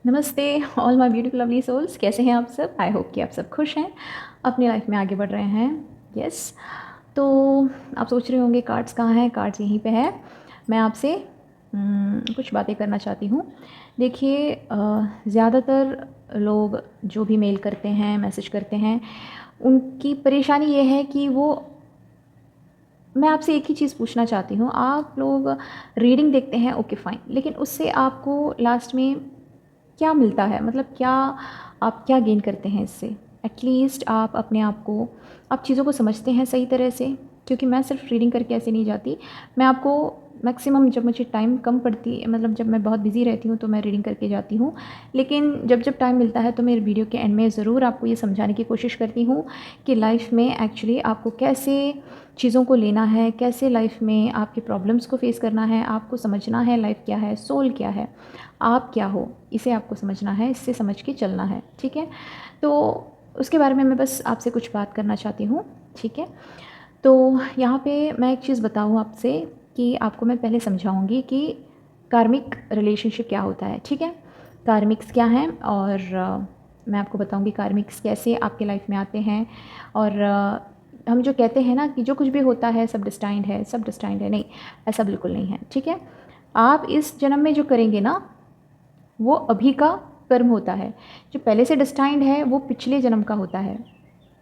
नमस्ते all my beautiful lovely souls, कैसे हैं आप सब। आई होप कि आप सब खुश हैं, अपनी लाइफ में आगे बढ़ रहे हैं। यस। तो आप सोच रहे होंगे कार्ड्स कहाँ हैं। कार्ड्स यहीं पे है। मैं आपसे कुछ बातें करना चाहती हूँ। देखिए, ज़्यादातर लोग जो भी मेल करते हैं, मैसेज करते हैं, उनकी परेशानी ये है कि मैं आपसे एक ही चीज़ पूछना चाहती हूँ। आप लोग रीडिंग देखते हैं, ओके फ़ाइन, लेकिन उससे आपको लास्ट में क्या मिलता है? मतलब आप क्या गेन करते हैं इससे? एटलीस्ट आप अपने आप को, आप चीज़ों को समझते हैं सही तरह से? क्योंकि मैं सिर्फ रीडिंग करके ऐसे नहीं जाती। मैं आपको मैक्सिमम, जब मुझे टाइम कम पड़ती, मतलब जब मैं बहुत बिज़ी रहती हूँ तो मैं रीडिंग करके जाती हूँ। लेकिन जब जब टाइम मिलता है तो मैं वीडियो के एंड में ज़रूर आपको ये समझाने की कोशिश करती हूँ कि लाइफ़ में एक्चुअली आपको कैसे चीज़ों को लेना है, कैसे लाइफ़ में आपके प्रॉब्लम्स को फेस करना है, आपको समझना है लाइफ़ क्या है, सोल क्या है, आप क्या हो, इसे आपको समझना है, इससे समझ के चलना है। ठीक है? तो उसके बारे में मैं बस आपसे कुछ बात करना चाहती हूँ। ठीक है? तो यहाँ पे मैं एक चीज़ बताऊँ आपसे कि आपको मैं पहले समझाऊँगी कि कार्मिक रिलेशनशिप क्या होता है। ठीक है? कार्मिक्स क्या हैं, और मैं आपको बताऊँगी कार्मिक्स कैसे आपके लाइफ में आते हैं। और हम जो कहते हैं ना कि जो कुछ भी होता है सब डिस्टाइंड है, सब डिस्टाइंड है, नहीं, ऐसा बिल्कुल नहीं है। ठीक है? आप इस जन्म में जो करेंगे ना, वो अभी का कर्म होता है। जो पहले से डिस्टाइंड है वो पिछले जन्म का होता है।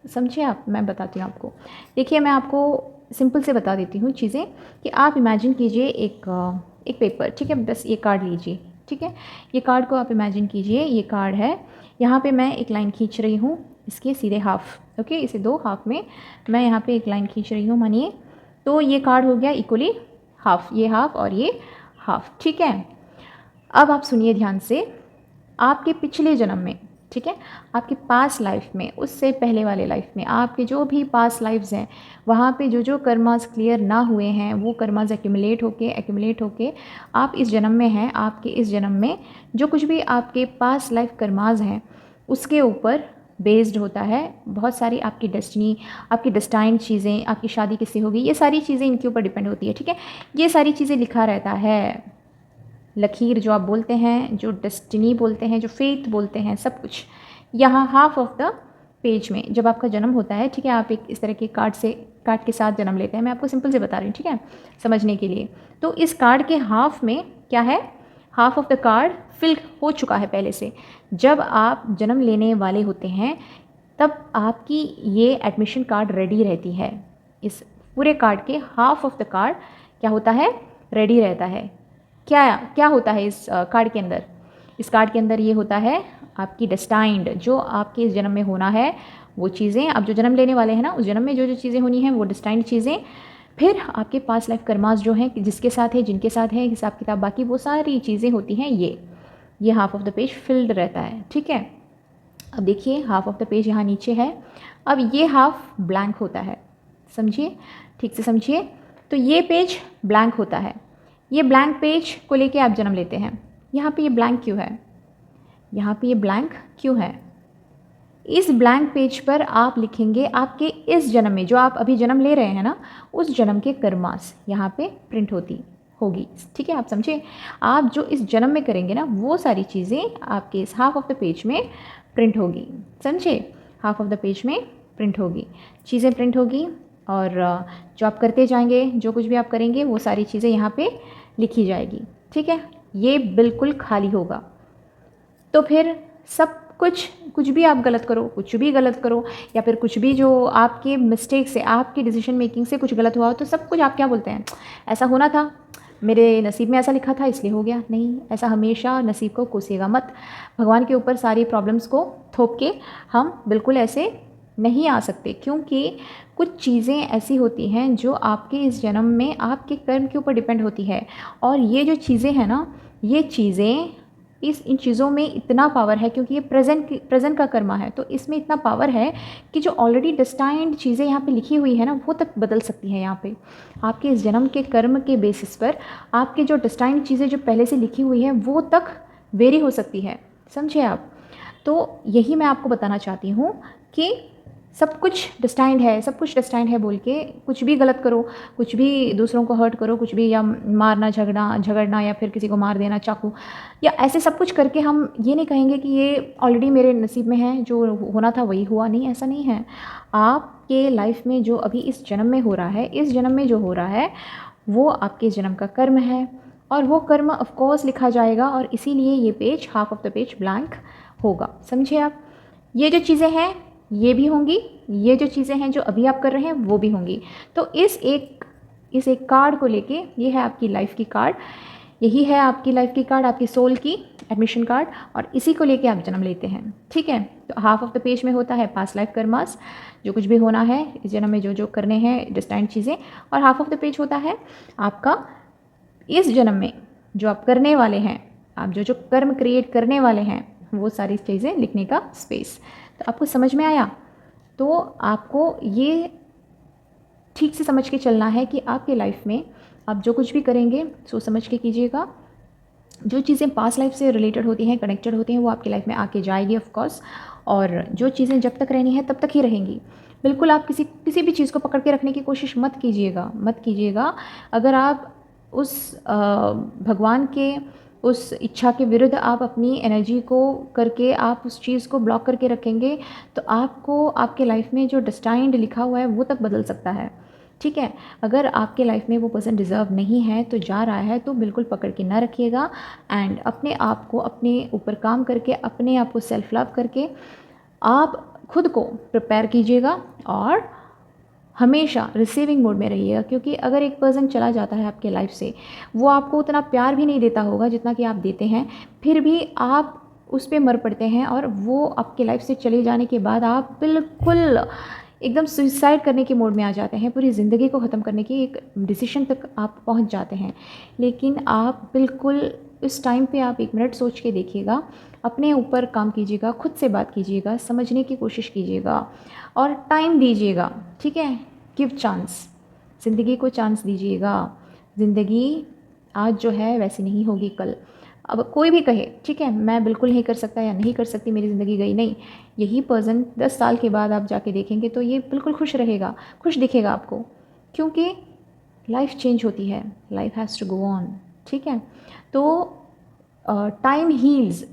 समझिए आप, मैं बताती हूँ आपको। देखिए, मैं आपको सिंपल से बता देती हूँ चीज़ें कि आप इमेजिन कीजिए एक पेपर। ठीक है? बस ये कार्ड लीजिए। ठीक है? ये कार्ड को आप इमेजिन कीजिए, ये कार्ड है। यहाँ पे मैं एक लाइन खींच रही हूँ, इसके सीधे हाफ। ओके, इसे दो हाफ में मैं यहाँ पे एक लाइन खींच रही हूँ, मानिए। तो ये कार्ड हो गया इक्वली हाफ, ये हाफ और ये हाफ। ठीक है? अब आप सुनिए ध्यान से। आपके पिछले जन्म में, ठीक है, आपके पास लाइफ में, उससे पहले वाले लाइफ में, आपके जो भी पास लाइफ्स हैं, वहाँ पे जो जो कर्मास क्लियर ना हुए हैं, वो कर्मास एक्यूमुलेट होके आप इस जन्म में हैं। आपके इस जन्म में जो कुछ भी आपके पास लाइफ कर्मास हैं, उसके ऊपर बेस्ड होता है। बहुत सारी आपकी डेस्टिनी, आपकी डेस्टाइंड चीज़ें, आपकी शादी किससे होगी, ये सारी चीज़ें इनके ऊपर डिपेंड होती है। ठीक है? ये सारी चीज़ें लिखा रहता है। लकीर जो आप बोलते हैं, जो डेस्टिनी बोलते हैं, जो फेथ बोलते हैं, सब कुछ यहाँ हाफ ऑफ द पेज में जब आपका जन्म होता है। ठीक है? आप एक इस तरह के कार्ड के साथ जन्म लेते हैं। मैं आपको सिंपल से बता रही हूँ, ठीक है, समझने के लिए। तो इस कार्ड के हाफ में क्या है, half of the card fill हो चुका है पहले से। जब आप जन्म लेने वाले होते हैं तब आपकी ये एडमिशन कार्ड रेडी रहती है। इस पूरे कार्ड के हाफ ऑफ द कार्ड क्या होता है, रेडी रहता है। क्या क्या होता है इस कार्ड के अंदर? इस कार्ड के अंदर ये होता है आपकी डेस्टाइंड, जो आपके इस जन्म में होना है वो चीज़ें। आप जो जन्म लेने वाले हैं ना, उस जन्म में जो जो चीज़ें होनी हैं वो डेस्टाइंड चीज़ें। फिर आपके पास लाइफ कर्मास जो हैं, जिसके साथ है, जिनके साथ है, हिसाब किताब, बाकी वो सारी चीज़ें होती हैं। ये half of the page field रहता है। ठीक है? अब देखिए, हाफ ऑफ द पेज यहाँ नीचे है। अब ये हाफ ब्लैंक होता है। समझिए, ठीक से समझिए। तो ये पेज ब्लैंक होता है। ये ब्लैंक पेज को लेके आप जन्म लेते हैं। यहाँ पे ये ब्लैंक क्यों है? यहाँ पे ये ब्लैंक क्यों है? इस ब्लैंक पेज पर आप लिखेंगे आपके इस जन्म में, जो आप अभी जन्म ले रहे हैं ना, उस जन्म के कर्मास यहाँ पे प्रिंट होगी। ठीक है? आप समझे? आप जो इस जन्म में करेंगे ना, वो सारी चीज़ें आपके इस हाफ ऑफ द पेज में प्रिंट होगी। समझे? हाफ ऑफ द पेज में प्रिंट होगी, चीज़ें प्रिंट होगी। और जो आप करते जाएंगे, जो कुछ भी आप करेंगे, वो सारी चीज़ें यहाँ पे लिखी जाएगी। ठीक है? ये बिल्कुल खाली होगा। तो फिर सब कुछ भी आप गलत करो, कुछ भी गलत करो, या फिर कुछ भी जो आपके मिस्टेक से, आपकी डिसीजन मेकिंग से कुछ गलत हुआ हो, तो सब कुछ आप क्या बोलते हैं, ऐसा होना था, मेरे नसीब में ऐसा लिखा था इसलिए हो गया। नहीं, ऐसा हमेशा नसीब को कोसेगा मत। भगवान के ऊपर सारी प्रॉब्लम्स को थोप के हम बिल्कुल ऐसे नहीं आ सकते, क्योंकि कुछ चीज़ें ऐसी होती हैं जो आपके इस जन्म में आपके कर्म के ऊपर डिपेंड होती है। और ये जो चीज़ें हैं ना, ये चीज़ें, इन चीज़ों में इतना पावर है, क्योंकि ये प्रेजेंट का कर्मा है, तो इसमें इतना पावर है कि जो ऑलरेडी डेस्टाइंड चीज़ें यहाँ पे लिखी हुई है ना, वो तक बदल सकती हैं। यहाँ पे आपके इस जन्म के कर्म के बेसिस पर आपके जो डेस्टाइंड चीज़ें जो पहले से लिखी हुई हैं, वो तक वेरी हो सकती है। समझे आप? तो यही मैं आपको बताना चाहती हूँ कि सब कुछ डिस्टाइंड है, सब कुछ डिस्टाइंड है बोल के कुछ भी गलत करो, कुछ भी दूसरों को हर्ट करो, कुछ भी, या मारना, झगड़ना या फिर किसी को मार देना चाकू, या ऐसे सब कुछ करके हम ये नहीं कहेंगे कि ये ऑलरेडी मेरे नसीब में है, जो होना था वही हुआ। नहीं, ऐसा नहीं है। आपके लाइफ में जो अभी इस जन्म में हो रहा है, इस जन्म में जो हो रहा है वो आपके जन्म का कर्म है, और वो कर्म ऑफ कोर्स लिखा जाएगा, और इसीलिए ये page, half of the page blank होगा। समझे आप? ये जो चीज़ें हैं ये भी होंगी, ये जो चीज़ें हैं जो अभी आप कर रहे हैं वो भी होंगी। तो इस एक कार्ड को लेके, ये है आपकी लाइफ की कार्ड, यही है आपकी लाइफ की कार्ड, आपकी सोल की एडमिशन कार्ड, और इसी को लेके आप जन्म लेते हैं। ठीक है? तो हाफ ऑफ द पेज में होता है पास्ट लाइफ कर्मास, जो कुछ भी होना है इस जन्म में, जो जो करने हैं डिस्टाइंड चीज़ें, और हाफ ऑफ द पेज होता है आपका इस जन्म में जो आप करने वाले हैं, आप जो जो कर्म क्रिएट करने वाले हैं, वो सारी चीज़ें लिखने का स्पेस। तो आपको समझ में आया? तो आपको ये ठीक से समझ के चलना है कि आपके लाइफ में आप जो कुछ भी करेंगे सोच समझ के कीजिएगा। जो चीज़ें पास्ट लाइफ से रिलेटेड होती हैं, कनेक्टेड होती हैं, वो आपकी लाइफ में आके जाएगी ऑफ कोर्स, और जो चीज़ें जब तक रहनी है तब तक ही रहेंगी। बिल्कुल आप किसी भी चीज़ को पकड़ के रखने की कोशिश मत कीजिएगा। अगर आप उस भगवान के उस इच्छा के विरुद्ध आप अपनी एनर्जी को करके आप उस चीज़ को ब्लॉक करके रखेंगे, तो आपको आपके लाइफ में जो डेस्टाइन्ड लिखा हुआ है वो तक बदल सकता है। ठीक है? अगर आपके लाइफ में वो पर्सन डिज़र्व नहीं है, तो जा रहा है, तो बिल्कुल पकड़ के ना रखिएगा, एंड अपने आप को, अपने ऊपर काम करके, अपने आप को सेल्फ लव करके आप खुद को प्रिपेयर कीजिएगा, और हमेशा रिसीविंग मोड में रहिएगा। क्योंकि अगर एक पर्सन चला जाता है आपके लाइफ से, वो आपको उतना प्यार भी नहीं देता होगा जितना कि आप देते हैं, फिर भी आप उस पर मर पड़ते हैं, और वो आपके लाइफ से चले जाने के बाद आप बिल्कुल एकदम सुसाइड करने के मोड में आ जाते हैं, पूरी ज़िंदगी को ख़त्म करने की एक डिसीजन तक आप पहुंच जाते हैं। लेकिन आप बिल्कुल इस टाइम पे आप 1 मिनट सोच के देखिएगा, अपने ऊपर काम कीजिएगा, खुद से बात कीजिएगा, समझने की कोशिश कीजिएगा, और टाइम दीजिएगा। ठीक है? गिव चांस, ज़िंदगी को चांस दीजिएगा। ज़िंदगी आज जो है वैसी नहीं होगी कल। अब कोई भी कहे, ठीक है, मैं बिल्कुल नहीं कर सकता या नहीं कर सकती, मेरी ज़िंदगी गई, नहीं, यही पर्सन 10 साल के बाद आप जाके देखेंगे तो ये बिल्कुल खुश रहेगा, खुश दिखेगा आपको, क्योंकि लाइफ चेंज होती है, life has to go on. ठीक है? तो टाइम हील्स,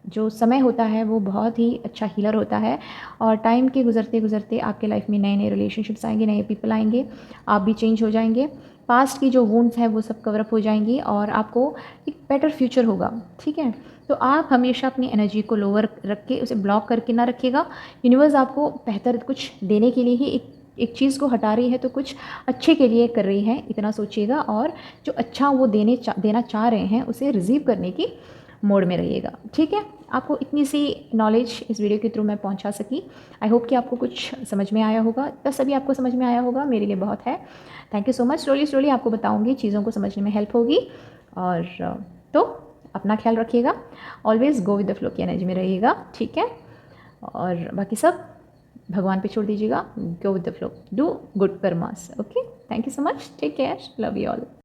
जो समय होता है वो बहुत ही अच्छा हीलर होता है, और टाइम के गुज़रते गुज़रते आपके लाइफ में नए नए रिलेशनशिप्स आएंगे, नए पीपल आएंगे, आप भी चेंज हो जाएंगे, पास्ट की जो वुंड्स हैं वो सब कवर अप हो जाएंगी, और आपको एक बेटर फ्यूचर होगा। ठीक है? तो आप हमेशा अपनी एनर्जी को लोअर रख के, उसे ब्लॉक करके ना रखिएगा। यूनिवर्स आपको बेहतर कुछ देने के लिए ही एक चीज़ को हटा रही है, तो कुछ अच्छे के लिए कर रही है, इतना सोचिएगा, और जो अच्छा वो देना चाह रहे हैं उसे रिसीव करने की मोड में रहिएगा। ठीक है? आपको इतनी सी नॉलेज इस वीडियो के थ्रू मैं पहुंचा सकी। आई होप कि आपको कुछ समझ में आया होगा, बस अभी आपको समझ में आया होगा, मेरे लिए बहुत है। Thank you so much. Slowly आपको बताऊंगी, चीज़ों को समझने में हेल्प होगी। और तो अपना ख्याल रखिएगा, always go with the flow की एनर्जी में रहिएगा। ठीक है? और बाकी सब भगवान पे छोड़ दीजिएगा। Go with the flow, do good karmas. Okay? Thank you so much, take care, love you all.